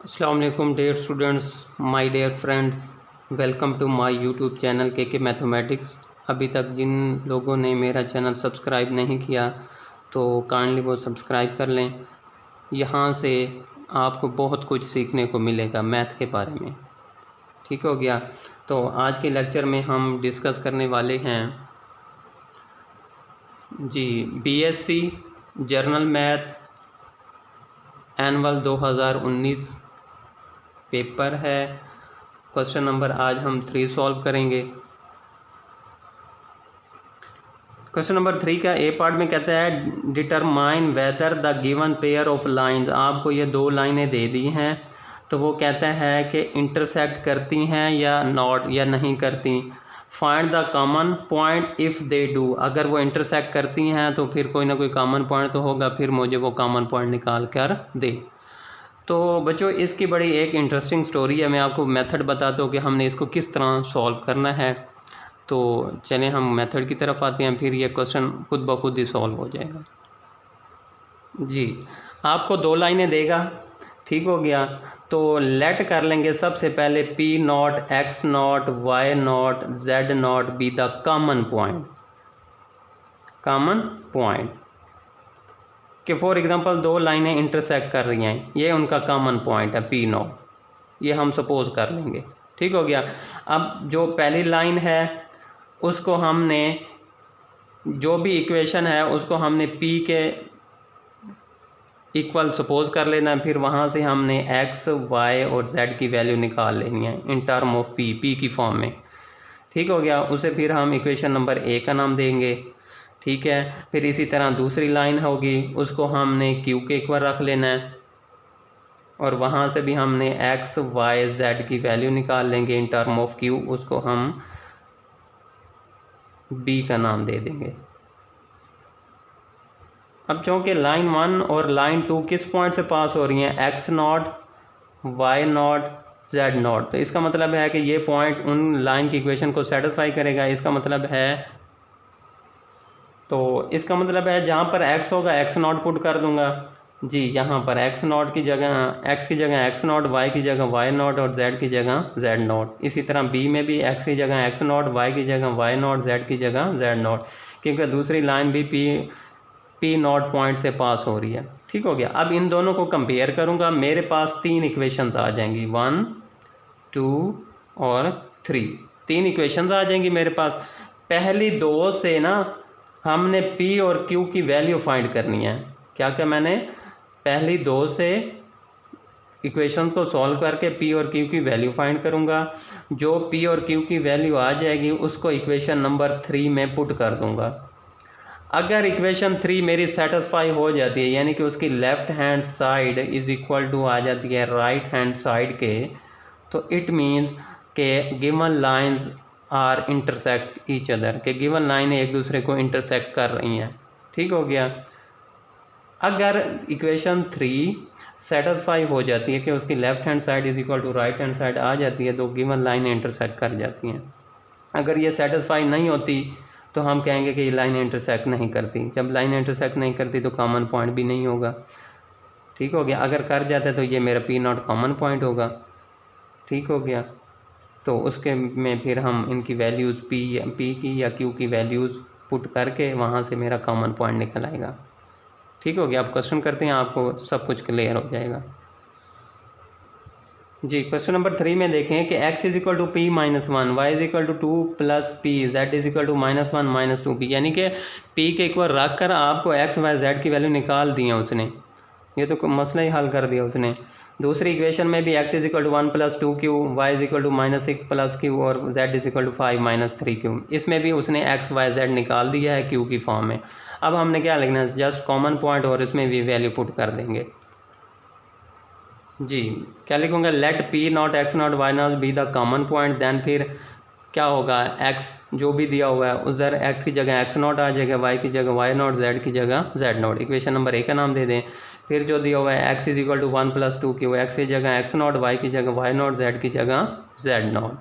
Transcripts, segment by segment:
अस्सलाम वालेकुम dear students, my dear friends, welcome to my YouTube channel के mathematics. अभी तक जिन लोगों ने मेरा चैनल सब्सक्राइब नहीं किया तो काइंडली वो सब्सक्राइब कर लें। यहाँ से आपको बहुत कुछ सीखने को मिलेगा मैथ के बारे में। ठीक हो गया। तो आज के लेक्चर में हम डिस्कस करने वाले हैं जी BSc journal math annual 2019 paper है। क्वेश्चन नंबर आज हम 3 सॉल्व करेंगे। क्वेश्चन नंबर 3 का ए पार्ट में कहता है determine whether the given pair of lines. आपको ये दो लाइनें दे दी हैं तो वो कहता है कि इंटरसेक्ट करती हैं या नॉट या नहीं करती। Find the common point if they do. अगर वो इंटरसेक्ट करती हैं तो फिर कोई ना कोई कॉमन पॉइंट तो होगा, फिर मुझे वो कॉमन पॉइंट निकाल कर दे। तो बच्चों इसकी बड़ी एक इंटरेस्टिंग स्टोरी है। मैं आपको मेथड बताता हूँ कि हमने इसको किस तरह सॉल्व करना है। तो चलें हम मेथड की तरफ आते हैं, फिर ये क्वेश्चन खुद ब खुद ही सॉल्व हो जाएगा। जी आपको दो लाइनें देगा, ठीक हो गया। तो लेट कर लेंगे सबसे पहले P not, X not, Y not, Z not be the common point. Common point कि फॉर एग्जांपल दो लाइनें इंटरसेक्ट कर रही हैं, ये उनका कॉमन पॉइंट है P नॉट, ये हम सपोज कर लेंगे। ठीक हो गया। अब जो पहली लाइन है उसको हमने, जो भी इक्वेशन है उसको हमने P के इक्वल सपोज कर लेना है। फिर वहाँ से हमने X, Y और Z की वैल्यू निकाल लेनी है इन टर्म ऑफ P की फॉर्म में। ठीक हो गया। उसे फिर हम इक्वेशन नंबर A का नाम देंगे। ठीक है। फिर इसी तरह दूसरी लाइन होगी, उसको हमने Q के इक्वल रख लेना है और वहाँ से भी हमने X, Y, Z की वैल्यू निकाल लेंगे इन टर्म ऑफ Q, उसको हम B का नाम दे देंगे। अब चूँकि लाइन 1 और लाइन 2 किस पॉइंट से पास हो रही हैं, X not, Y not, Z not, तो इसका मतलब है कि ये पॉइंट उन लाइन की इक्वेशन को सेटिस्फाई करेगा। इसका मतलब है जहाँ पर X होगा X नॉट पुट कर दूंगा जी। यहाँ पर X नॉट की जगह X की जगह X नॉट, Y की जगह Y नॉट और Z की जगह Z नॉट। इसी तरह B में भी X की जगह X नॉट, Y की जगह Y नॉट, Z की जगह Z नॉट, क्योंकि दूसरी लाइन भी P नॉट पॉइंट से पास हो रही है। ठीक हो गया। अब इन दोनों को कंपेयर करूँगा, मेरे पास 3 इक्वेशंस आ जाएंगी, 1, 2 और 3। 3 इक्वेशंस आ जाएंगी मेरे पास। पहली दो से ना हमने P और Q की वैल्यू फाइंड करनी है। क्या मैंने पहली दो से इक्वेशन को सॉल्व करके P और Q की वैल्यू फाइंड करूंगा। जो P और Q की वैल्यू आ जाएगी उसको इक्वेशन नंबर 3 में पुट कर दूंगा। अगर इक्वेशन 3 मेरी सेटिस्फाई हो जाती है, यानी कि उसकी left hand side is equal to आ जाती है राइट हैंड साइड के, तो इट मीन्स के given lines are intersect each other, के गिवन लाइनें एक दूसरे को इंटरसेक्ट कर रही हैं। ठीक हो गया। अगर इक्वेशन 3 सेटिस्फाई हो जाती है कि उसकी left hand side is equal to right hand side आ जाती है, तो गिवन लाइनें इंटरसेक्ट कर जाती हैं। अगर ये सेटिस्फाई नहीं होती तो हम कहेंगे कि ये लाइन इंटरसेक्ट नहीं करती। जब लाइन इंटरसेक्ट नहीं करती तो कॉमन पॉइंट भी नहीं होगा। ठीक हो गया। अगर कर जाता है तो ये मेरा P नॉट कॉमन पॉइंट होगा। ठीक हो गया। तो उसके में फिर हम इनकी वैल्यूज़ P की या Q की वैल्यूज़ पुट करके वहाँ से मेरा कॉमन पॉइंट निकल आएगा। ठीक हो गया। आप क्वेश्चन करते हैं, आपको सब कुछ क्लियर हो जाएगा जी। क्वेश्चन नंबर 3 में देखें कि X is equal to P minus 1, Y is equal to 2 plus P, Z is equal to -1 minus 2P, यानी कि P के इक्वल रख कर आपको X, Y, Z की वैल्यू निकाल दी है उसने। ये तो मसला ही हल कर दिया उसने। दूसरी इक्वेशन में भी X is equal to 1 plus 2Q, Y is equal to -6 plus Q और Z is equal to 5 minus 3Q। इसमें भी उसने X, Y, Z निकाल दिया है Q की फॉर्म में। अब हमने क्या लिखना है, जस्ट कॉमन पॉइंट और इसमें भी वैल्यू पुट कर देंगे जी। क्या लिखूँगा, let P not, X not, Y not be the common point. Then फिर क्या होगा, X जो भी दिया हुआ है उधर X की जगह X नॉट आ जाएगा, Y की जगह Y नॉट, Z की जगह Z नॉट। इक्वेशन नंबर 1 का नाम दे दें। फिर जो दिया हुआ है X is equal to 1 plus 2Q, X की जगह X नॉट, Y की जगह Y नॉट, Z की जगह Z नॉट,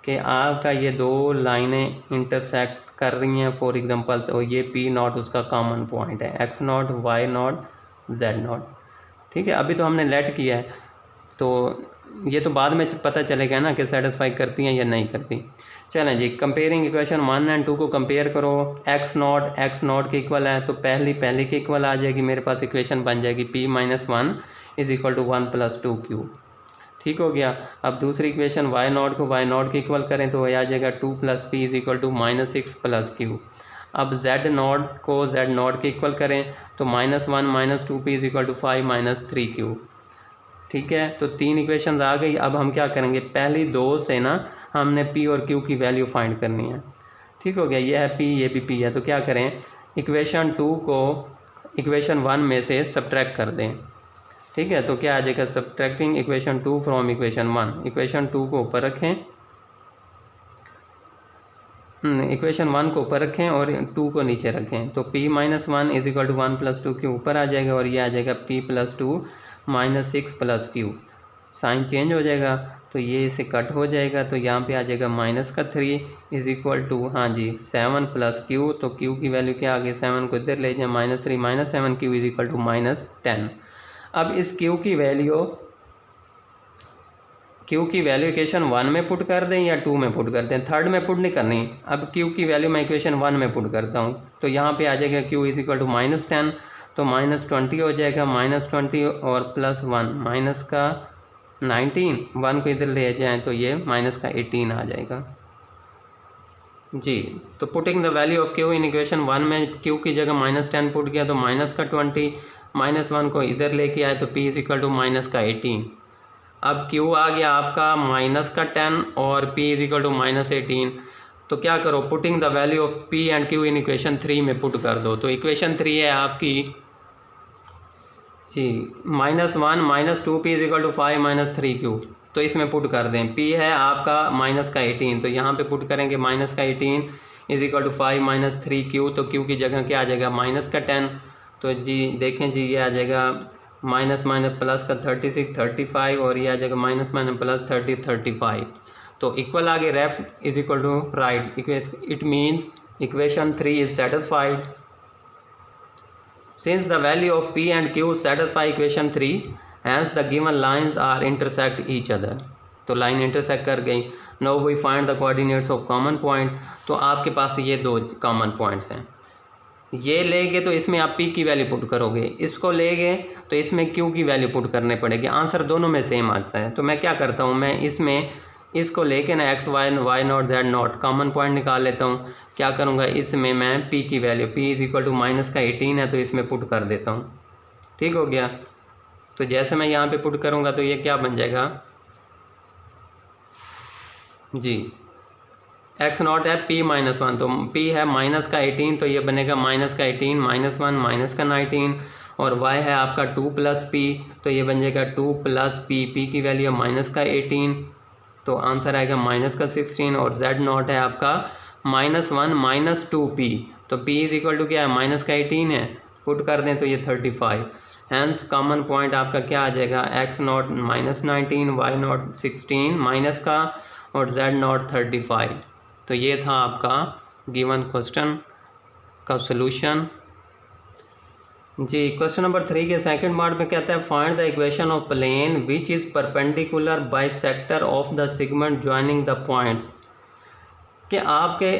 कि आपका ये दो लाइनें इंटरसेक्ट कर रही हैं फॉर एग्जांपल, तो ये P नॉट उसका कॉमन पॉइंट है, X not, Y not, Z not. ठीक है। अभी तो हमने लेट किया है, तो ये तो बाद में पता चलेगा ना कि सेटिस्फाई करती हैं या नहीं करती। चलें जी, कंपेयरिंग इक्वेशन 1 एंड 2 को कंपेयर करो। एक्स नॉट के इक्वल है तो पहली के इक्वल आ जाएगी, मेरे पास इक्वेशन बन जाएगी p minus 1 is equal to 1 plus 2q। ठीक हो गया। अब दूसरी इक्वेशन वाई नॉट को वाई नॉट के इक्वल करें तो वही आ जाएगा 2 plus P is equal to minus 6 plus Q. अब जेड नॉट को जेड नॉट के इक्वल करें तो -1 minus 2p is equal to 5 minus 3q। ठीक है, तो 3 इक्वेशन आ गई। अब हम क्या करेंगे, पहली 2 से ना हमने p और q की वैल्यू फाइंड करनी है। ठीक हो गया, ये है p, ये भी p है। तो क्या करें, इक्वेशन 2 को इक्वेशन 1 में से सब्ट्रैक्ट कर दें। ठीक है, तो क्या आ जाएगा, subtracting equation 2 from equation 1। Equation 2 को ऊपर रखें, इक्वेशन 1 को ऊपर रखें और 2 को नीचे रखें। तो p minus 1 is equal to 1 plus 2 के ऊपर आ जाएगा और ये आ जाएगा p plus 2 minus 6 plus q। Sign change हो जाएगा तो ये इसे कट हो जाएगा, तो यहाँ पे आ जाएगा माइनस का 3 इज़ इक्वल टू, हाँ जी, 7 प्लस q। तो q की वैल्यू क्या आ गई, 7 को इधर ले जाए, -3 minus 7 q is equal to -10। अब इस q की वैल्यू इक्वेशन 1 में पुट कर दें या 2 में पुट कर दें, थर्ड में पुट नहीं करनी। अब q की वैल्यू मैं इक्वेशन 1 में पुट करता हूँ तो यहाँ पे आ जाएगा q इज़ इक्वल टू -10, तो -20 हो जाएगा, -20 और +1 माइनस का 19, 1 को इधर ले जाएं तो ये माइनस का 18 आ जाएगा जी। तो putting the value of q in equation 1 में q की जगह -10 पुट किया तो माइनस का 20, -1 को इधर लेके आए तो p is equal to minus का 18। अब q आ गया आपका माइनस का 10 और p इज़ इक्वल टू -18। तो क्या करो, putting the value of p and q in equation 3 में पुट कर दो। तो इक्वेशन 3 है आपकी जी, -1 minus 2p is equal to 5 minus 3q। तो इसमें पुट कर दें, p है आपका माइनस का 18, तो यहाँ पे पुट करेंगे माइनस का 18 is equal to 5 minus 3q। तो q की जगह क्या आ जाएगा, माइनस का 10। तो जी देखें जी, ये आ जाएगा माइनस माइनस प्लस का 36 35 और ये आ जाएगा माइनस माइनस प्लस 30 35। तो इक्वल आगे रेफ is equal to right, it means equation 3 is satisfied. Since the value of p and q satisfy equation 3, hence the given lines are intersect each other। तो line intersect कर गई। Now we find the coordinates of common point। तो आपके पास ये 2 common points हैं, ये ले गए तो इसमें आप p की वैल्यू पुट करोगे, इसको ले गए तो इसमें q की वैल्यू पुट करने पड़ेगी। आंसर दोनों में सेम आता है। तो मैं क्या करता हूँ, मैं इसमें इसको लेके ना x y not z not common point निकाल लेता हूँ। क्या करूँगा, इसमें मैं p की value p is equal to minus का 18 है तो इसमें पुट कर देता हूँ। ठीक हो गया। तो जैसे मैं यहाँ पे पुट करूँगा तो ये क्या बन जाएगा जी, x नॉट है p माइनस 1, तो p है माइनस का 18 तो ये बनेगा माइनस का 18 माइनस 1 माइनस का 19, और y है आपका 2 प्लस p तो ये बन जाएगा 2 प्लस p की वैल्यू है माइनस का 18 तो आंसर आएगा माइनस का 16, और z नॉट है आपका -1 माइनस 2p तो p इज़ इक्वल टू क्या है, माइनस का 18 है, पुट कर दें तो ये 35। हैंस कॉमन पॉइंट आपका क्या आ जाएगा, x not -19 y not 16 minus का और z नॉट 35। तो ये था आपका गिवन क्वेश्चन का सलूशन जी। क्वेश्चन नंबर 3 के सेकंड पार्ट में कहता है find the equation of plane which is perpendicular bisector of the segment joining the points. कि आपके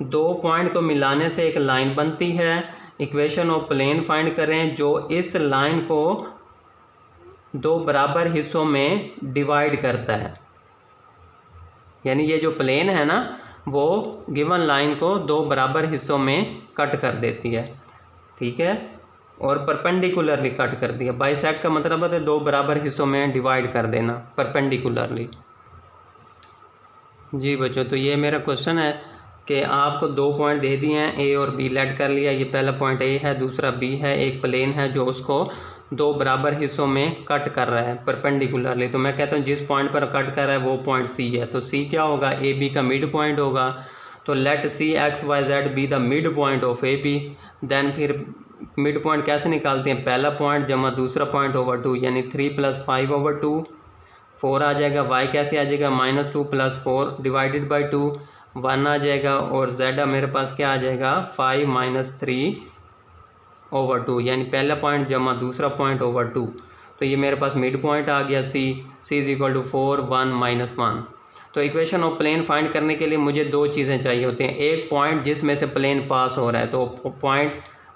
2 पॉइंट को मिलाने से एक लाइन बनती है। इक्वेशन ऑफ प्लेन फाइंड करें जो इस लाइन को 2 बराबर हिस्सों में डिवाइड करता है। यानी ये जो प्लेन है ना वो गिवन लाइन को 2 बराबर हिस्सों में कट कर देती है, ठीक है, और परपेंडिकुलरली कट कर दिया। बाइसेक्ट का मतलब है 2 बराबर हिस्सों में डिवाइड कर देना परपेंडिकुलरली जी बच्चों। तो ये मेरा क्वेश्चन है कि आपको 2 पॉइंट दे दिए हैं, ए और बी लेट कर लिया। ये पहला पॉइंट ए है, दूसरा बी है। एक प्लेन है जो उसको 2 बराबर हिस्सों में कट कर रहा है परपेंडिकुलरली। तो मैं कहता हूँ जिस पॉइंट पर कट कर रहा है वो पॉइंट सी है। तो सी क्या होगा, ए बी का मिड पॉइंट होगा। तो let C X Y Z be the mid point of A B. Then फिर मिड पॉइंट कैसे निकालते हैं, पहला पॉइंट जमा दूसरा पॉइंट ओवर 2 यानी 3 + 5 ओवर 2 4 आ जाएगा। वाई कैसे आ जाएगा, -2 + 4 डिवाइडेड बाई 2 1 आ जाएगा। और जेड मेरे पास क्या आ जाएगा 5 - 3 ओवर 2 यानी पहला पॉइंट जमा दूसरा पॉइंट ओवर 2। तो तो ये मेरे पास मिड पॉइंट आ गया सी इज इक्वल टू 4 1 -1। तो इक्वेशन ऑफ प्लेन फाइंड करने के लिए मुझे दो चीज़ें चाहिए होती हैं, एक पॉइंट जिसमें से प्लेन पास हो रहा है, तो पॉइंट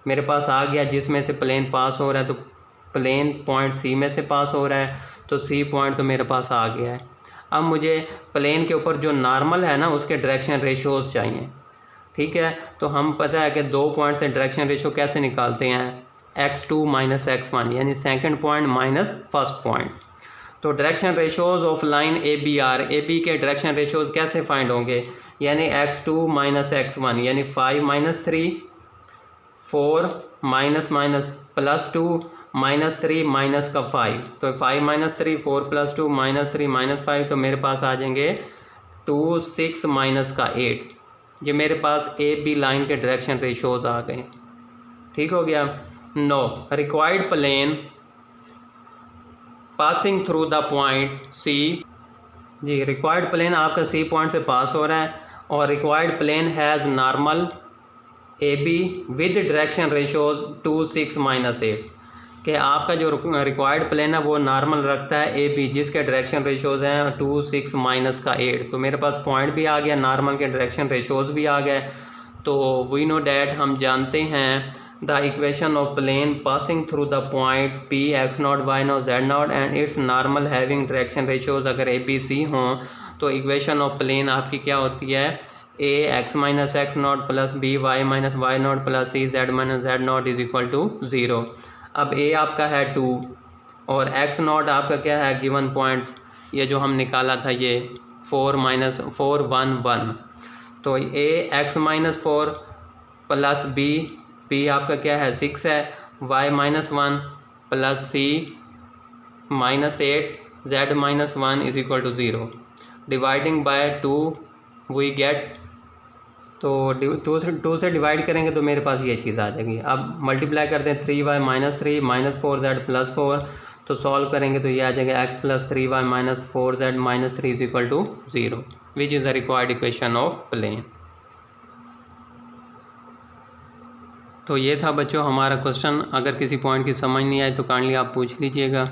मेरे पास आ गया जिसमें से प्लेन पास हो रहा है, तो प्लेन पॉइंट सी में से पास हो रहा है, तो सी पॉइंट तो मेरे पास आ गया है। अब मुझे प्लेन के ऊपर जो नॉर्मल है ना उसके डायरेक्शन रेशियोज चाहिए, ठीक है। तो हम पता है कि दो पॉइंट से डायरेक्शन रेशियो कैसे निकालते हैं, x2 - x1 यानी second point minus first point. तो direction ratios of line A B के डायरेक्शन रेशियोज कैसे फाइंड होंगे, यानी x2 - x1 यानी 5 - 3 4 -+2 -3 माइनस का 5, तो 5 - 3 4 + 2 -3 -5, तो मेरे पास आ जाएंगे 2 6 माइनस का 8। ये मेरे पास ए बी लाइन के डायरेक्शन रेशियोज आ गए, ठीक हो गया। Now required plane passing through the point C, जी रिक्वायर्ड प्लेन आपका सी पॉइंट से पास हो रहा है और required plane has normal A B with direction ratios 2 6 -8, कि आपका जो रिक्वायर्ड प्लेन है वो नॉर्मल रखता है ए बी जिसके डायरेक्शन रेशियोज हैं 2 6 माइनस का 8। तो मेरे पास पॉइंट भी आ गया, नॉर्मल के डायरेक्शन रेशियोज भी आ गए। तो वी नो डैट हम जानते हैं the equation of plane passing through the point P x0 y0 z0 and its normal having direction ratios अगर ए बी सी हों, तो इक्वेशन ऑफ प्लेन आपकी क्या होती है, a x - x0 plus b y - y0 plus c z - z0 is equal to 0। अब a आपका है 2 और x0 आपका क्या है, गिवन पॉइंट ये जो हम निकाला था ये 4 - 4 1 1, तो a x - 4 प्लस b आपका क्या है 6 है, y - 1 plus c -8 z - 1 is equal to 0। Dividing by 2 we get, तो 2 से डिवाइड करेंगे तो मेरे पास ये चीज़ आ जाएगी। अब मल्टीप्लाई करते हैं 3y - 3 -4z + 4, तो सॉल्व करेंगे तो ये आ जाएगा x + 3y - 4z - 3 is equal to 0 which is the required equation of plane. तो ये था बच्चों हमारा क्वेश्चन। अगर किसी पॉइंट की समझ नहीं आई तो काइंडली आप पूछ लीजिएगा।